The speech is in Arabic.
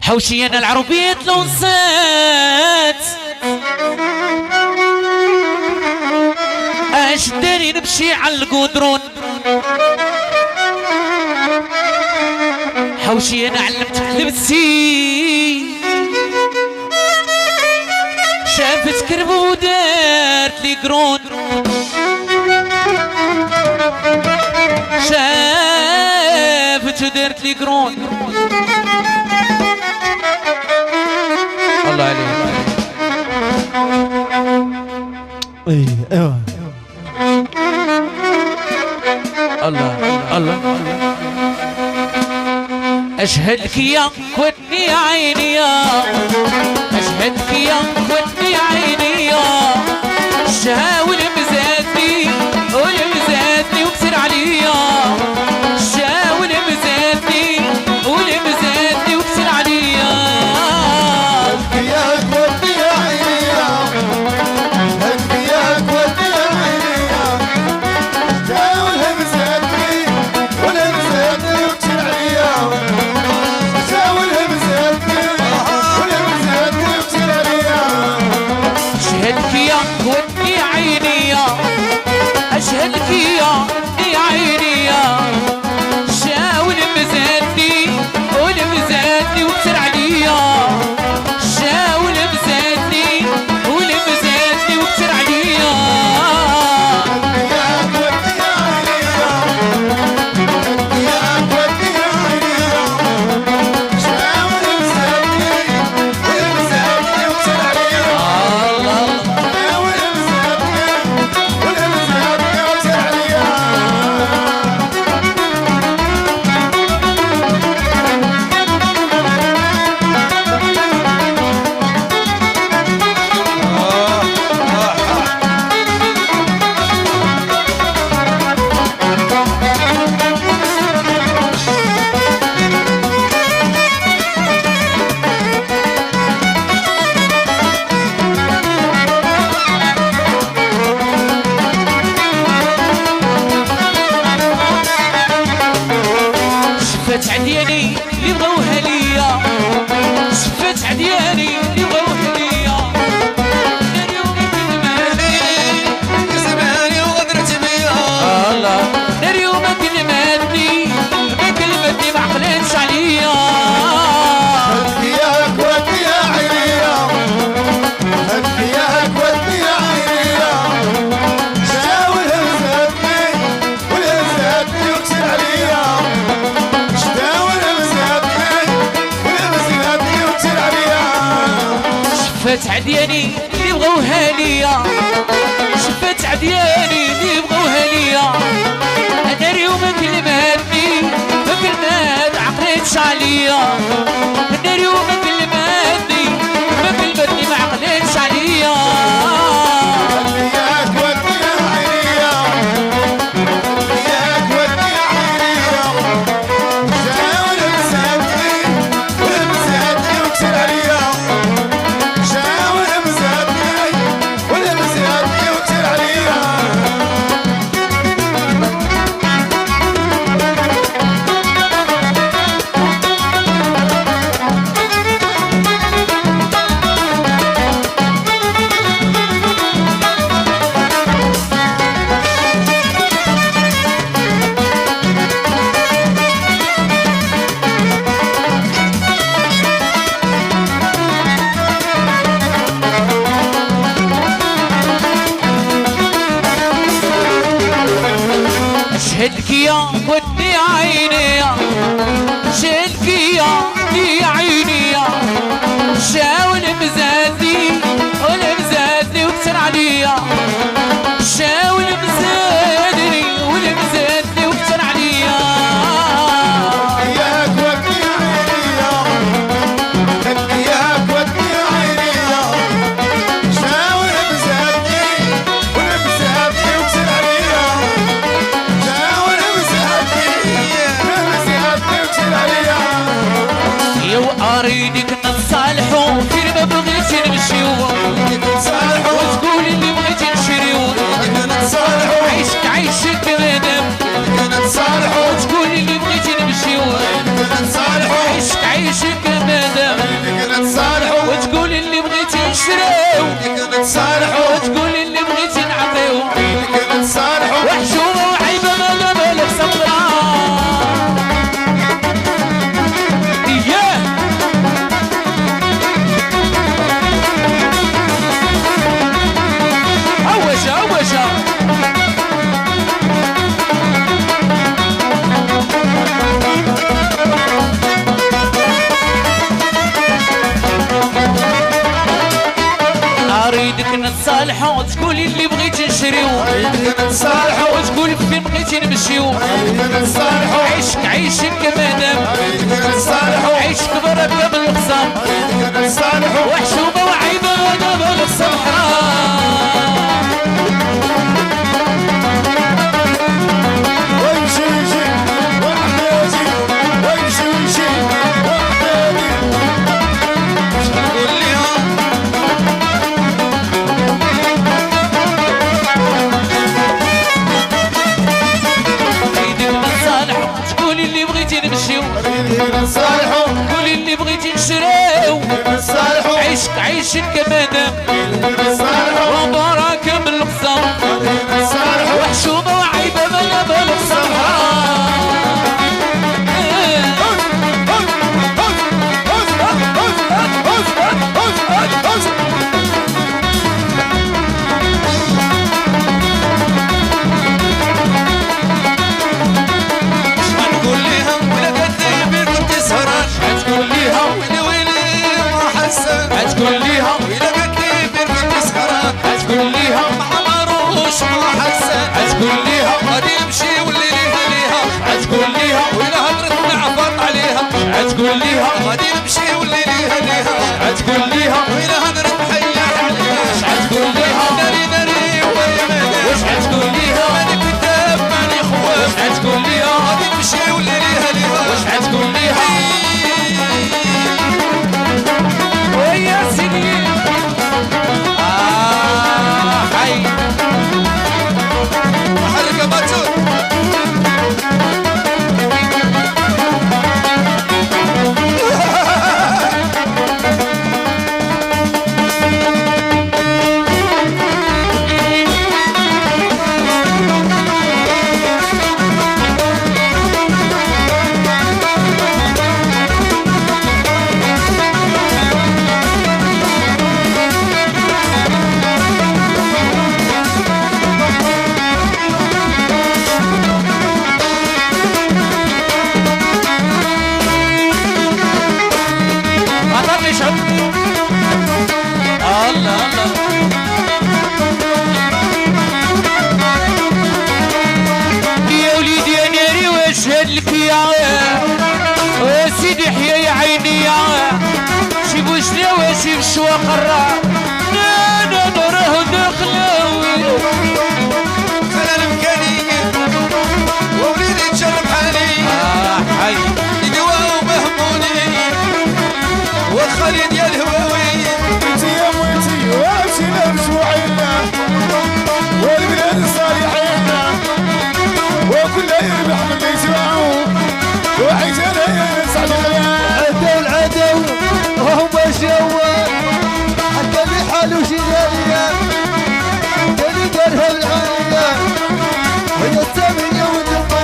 حوشي انا العربية لو نسيت اش داري نمشي على القدرون. حوشي انا علمت لبسي شافت كرب ودارت لي قرون. شافت ودارت لي قرون. الله عليك. ايوه الله الله اشهد لك يا ودني عيني يا اشهد لك يا ودني عيني يا الشهاول مزادني والمزادني وكسر عليا الشهاول مزادني والمزادني وكسر عليا ودني عيني يا اشهد لك يا عيني يا شاول مزادني والمزادني وكسر عليا شاول مزادني والمزادني وكسر عليا شفت عدياني اللي بغوها ليا شفت عدياني اللي بغوها ليا نار يوم كلماتني كسباني وغدرت بيا الله نار يوم كلماتني ما عقلتش عليا هدياك ودي يا عينيا هدياك ودي يا عينيا شاول همزاتني والهمزاتني وكسر عليا شفت عدياني اللي بغوها ليا شفت عدياني اللي بغوها ليا انا اليوم كلماتني ما عقلتش عليا انا اليوم كلماتني ما عقلتش عليا هدياك ودي يا عينيا هدياك ودي يا عينيا شاول همزاتني والهمزاتني وكسر عليا شاول همزاتني والهمزاتني وكسر عليا اشهد لك يا ودي عيني اشهد لك يا عيني شاول مزادني والمزادني وكسر عليا شاول مزادني والمزادني وكسر عليا هدياك ودي يا عينيا هدياك ودي يا عينيا شاول همزاتني والهمزاتني وكسر عليا شاول همزاتني والهمزاتني وكسر عليا يا اريدك نتصالحوا في ما بغيتي نمشيو وتقولي اللي بغيتي نشريو تقولي اللي بغيتي نشريو خلينا نصالحو وتقولي فين بغيتي نمشيو خلينا نصالحو عيشك عيشك مادام خلينا نصالحو عيشك بركة بالخصام خلينا نصالحو وحشومة وعيبة وانا بالخصام حرام ويمشي يجي وحدادي ويمشي يجي وحدادي شنقول ليها عيدك نصالح تقولي اللي بغيتي نمشيو خلينا نصالحو قولي اللي بغيتي نشريو خلينا نصالحو عيشك عيشك مادام خلينا نصالحو وبركة بالخصام خلينا نصالحو وحشومة وعيبة وانا بالخصام نقول ليها ولا قد بيك تسهران تقول ليها ويلي ويلي ما حسن تقول ليها ولا قد بيك تسهران تقول ليها مع مروش ما حسن تقول ليها غادي يمشي واللي ليها ليها تقول ليها ولا هضرت نعفط عليها تقول ليها غادي يمشي واللي ليها ليها تقول ليها ولا هضرت حيا عليها تقول ليها ناري ناري وش تقول ليها ماني كتاب ماني خواف تقول ليها غادي يمشي واللي ليها ليها وش تقول ليها ويا سيدي حي حركة باتون عطرني شعب الله الله يا وليدي يا ناري واش هادلك يا سيدي حيا يا عيني يا شي بوشنا واشي بشوا قرا لا راه داخلاوي خلال مكاني ووليدي تجرب حالي حي يدوا ومهموني وخالد يا الهواوي انتي يا مويتي وامشينا مجموعينا والبلاد الصالحين وكلها يربح من بيتي